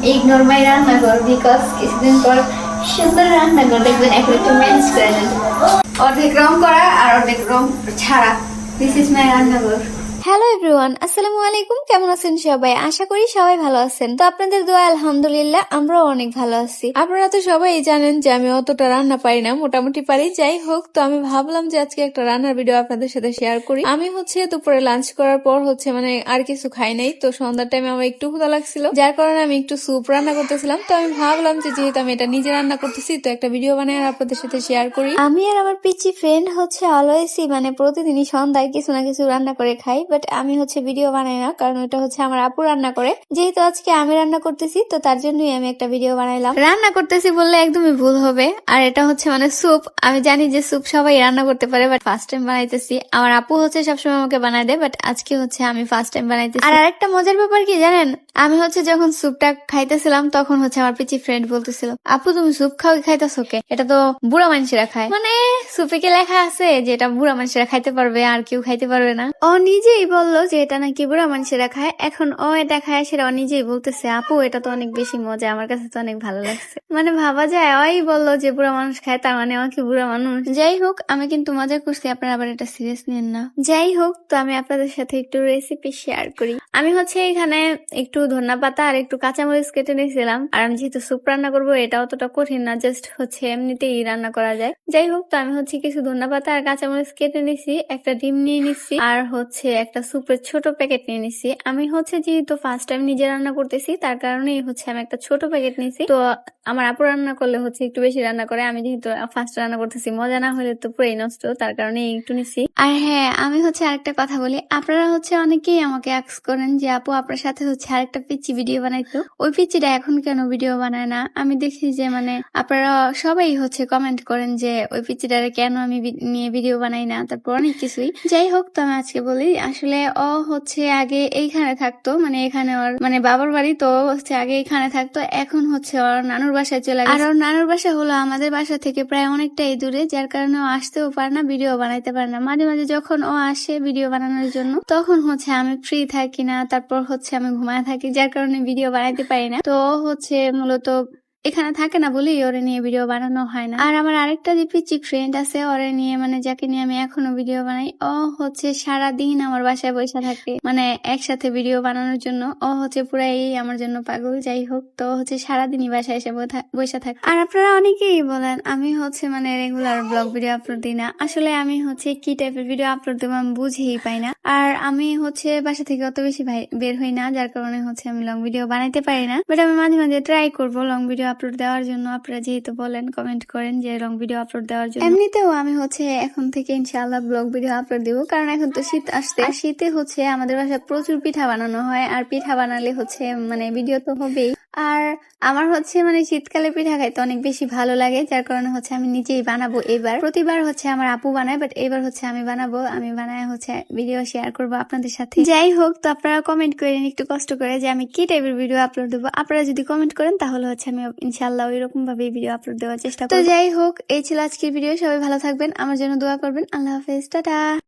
Ignore মাই রান্নাঘর because কিছুদিন পর সুন্দর রান্নাঘর দেখবেন এখন একটু ম্যানেজ করে নেন। অর্ধেক রং করা আর অর্ধেক রং ছাড়া। দিস ইজ মাই রান্নাঘর। হ্যালো এভরিওয়ান, আসসালামু আলাইকুম। কেমন আছেন সবাই? আশা করি সবাই ভালো আছেন। তো আপনাদের দোয়া আলহামদুলিল্লাহ আমরাও অনেক ভালো আছি। আপনারা তো সবাই জানেন যে আমি অতটা রান্না পারি না, মোটামুটি পারি। যাই হোক, তো আমি ভাবলাম যে আজকে একটা রান্নার ভিডিও আপনাদের সাথে শেয়ার করি। আমি দুপুরে লাঞ্চ করার পর মানে আর কিছু খাই নাই, তো সন্ধ্যার টাইমে আমার একটু ক্ষুধা লাগছিল, যার কারণে আমি একটু স্যুপ রান্না করতেছিলাম। তো আমি ভাবলাম যে যেহেতু আমি এটা নিজে রান্না করতেছি, তো একটা ভিডিও বানিয়ে আর আপনাদের সাথে শেয়ার করি। আমি আর আমার পিচি ফ্রেন্ড অলওয়েজই প্রতিদিনই সন্ধ্যায় কিছু না কিছু রান্না করে খাই, বাট আমি ভিডিও বানাই না, কারণ এটা আমার আপু রান্না করে। যেহেতু আজকে আমি রান্না করতেছি, তো তার জন্যই আমি একটা ভিডিও বানাইলাম। রান্না করতেছি বললে একদমই ভুল হবে। আর এটা স্যুপ। আমি জানি যে স্যুপ সবাই রান্না করতে পারে, বাট ফার্স্ট টাইম বানাইতেছি। আমার আপু সবসময় আমাকে বানাই দেয়, বাট আজকে আমি ফার্স্ট টাইম বানাইতেছি। আর আরেকটা মজার ব্যাপার কি জানেন, আমি যখন স্যুপটা খাইতেছিলাম তখন আমার পিচি ফ্রেন্ড বলতেছিল, আপু তুমি স্যুপ খাইতেছো কে? এটা তো বুড়া মানুষেরা খায়। স্যুপে কি লেখা আছে যে এটা বুড়া মানুষেরা খাইতে পারবে আর কেউ খাইতে পারবে না? ও নিজেই বললো যে এটা নাকি বুড়া মানুষেরা খায়। এখন ও এটা খায়, সেটা ও নিজেই বলতেছে, আপু এটা তো অনেক বেশি মজা, আমার কাছে তো অনেক ভালো লাগছে। ভাবা যায় ওই বললো যে বুড়া মানুষ খায়, তার আমাকে বুড়া মানুষ। যাই হোক, আমি কিন্তু মজা করছি, আপনারা আবার এটা সিরিয়াস নিন না। যাই হোক, তো আমি আপনাদের সাথে একটু রেসিপি শেয়ার করি। আমি এখানে একটু ধনিয়া পাতা আর একটু কাঁচামরিচ কেটে নিয়েছিলাম। আর আমি যেহেতু স্যুপ রান্না করবো, এটা অতটা কঠিন না, জাস্ট এমনিতেই রান্না করা যায়। যাই হোক, তো আমি কিছু ধনিয়া পাতা আর কাঁচামরিচ কেটে নিছি, একটা ডিম নিয়ে নিচ্ছি, আর একটা স্যুপের ছোট প্যাকেট নিয়ে নিছি। আমি যেহেতু ফার্স্ট টাইম নিজে রান্না করতেছি, তার কারণেই আমি একটা ছোট প্যাকেট নিছি। তো আমার আপু রান্না করলে একটু বেশি রান্না করে, আমি যেহেতু ফার্স্ট রান্না করতেছি, মজা না হলে তো পুরাই নষ্ট, তার কারণে একটু নিছি। আর হ্যাঁ, আমি আরেকটা কথা বলি, আপনারা অনেকেই আমাকে আস্ক করেন যে আপু আপনার সাথে আরেকটা পিচ্চি ভিডিও বানাইতো, ওই পিচ্চিটা এখন কেন ভিডিও বানায় না? আমি দেখি যে আপনারা সবাই কমেন্ট করেন যে ওই পিচ্চিটারে কেন আমি নিয়ে ভিডিও বানাই না, তারপর অনেক কিছুই। যাই হোক, তো আমি আজকে বলি, আসলে ও আগে এইখানে থাকতো, এখানে ওর বাবার বাড়ি, তো আগে এখানে থাকতো, এখন ওর নানুর বাসায় চলে গেছে। আর ওর নানুর বাসা হলো আমাদের বাসা থেকে প্রায় অনেকটাই দূরে, যার কারণে ও আসতেও পারে না, ভিডিও বানাইতে পারে না। মাঝে মাঝে যখন ও আসে ভিডিও বানানোর জন্য, তখন আমি ফ্রি থাকি না, তারপর আমি ঘুমায় থাকি, যার কারণে ভিডিও বানাইতে পারি না। তো মূলত এখানে থাকে না বলেই ওরে নিয়ে ভিডিও বানানো হয় না। আর আমার আরেকটা যে পিচি ফ্রেন্ড আছে, ওরে নিয়ে যাকে নিয়ে আমি এখনো ভিডিও বানাই, ও সারাদিন আমার বাসায় বসে থাকে, একসাথে ভিডিও বানানোর জন্য। ও পুরাই আমার জন্য পাগল। যাই হোক, তো সারাদিনই বাসায় এসে বসে থাকে। আর আপনারা অনেকেই বলেন আমি রেগুলার ব্লগ ভিডিও আপলোড দিই না। আসলে আমি কি টাইপের ভিডিও আপলোড দেবো আমি বুঝেই পাই না। আর আমি বাসা থেকে অত বেশি বের হই না, যার কারণে আমি লং ভিডিও বানাইতে পারি না। বাট আমি মাঝে মাঝে ট্রাই করবো লং ভিডিও আপলোড দেওয়ার জন্য। আপনারা যেহেতু বলেন, কমেন্ট করেন যে লং ভিডিও আপলোড দেওয়ার জন্য। এমনিতেও আমি এখন থেকে ইনশাআল্লাহ ব্লগ ভিডিও আপলোড দিব, কারণ এখন তো শীত আসছে। আর শীতে আমাদের বাসায় প্রচুর পিঠা বানানো হয়, আর পিঠা বানালে ভিডিও তো হবেই। আর আমার শীতকালে পিঠা খাইতে অনেক বেশি ভালো লাগে, যার কারণে আমি নিজেই বানাবো। এবার প্রতিবার আমার আপু বানায়, বাট এবার আমি বানাবো। আমি বানায় ভিডিও শেয়ার করবো আপনাদের সাথে। যাই হোক, তো আপনারা কমেন্ট করেন একটু কষ্ট করে যে আমি কি টাইপের ভিডিও আপলোড দেবো। আপনারা যদি কমেন্ট করেন তাহলে আমি ইনশাআল্লাহ ওই রকম ভাবে ভিডিও আপলোড দেওয়ার চেষ্টা করব। তো যাই হোক, এই ছিল আজকের ভিডিও। সবাই ভালো থাকবেন, আমার জন্য দোয়া করবেন। আল্লাহ হাফেজ, টাটা।